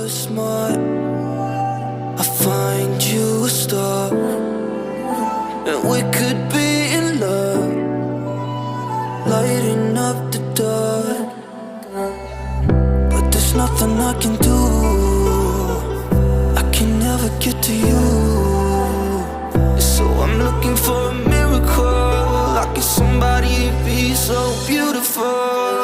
were smart, I find you a star, and we could be in love, lighting up the dark. But there's nothing I can do, I can never get to you. So I'm looking for a miracle, like if somebody be so beautiful.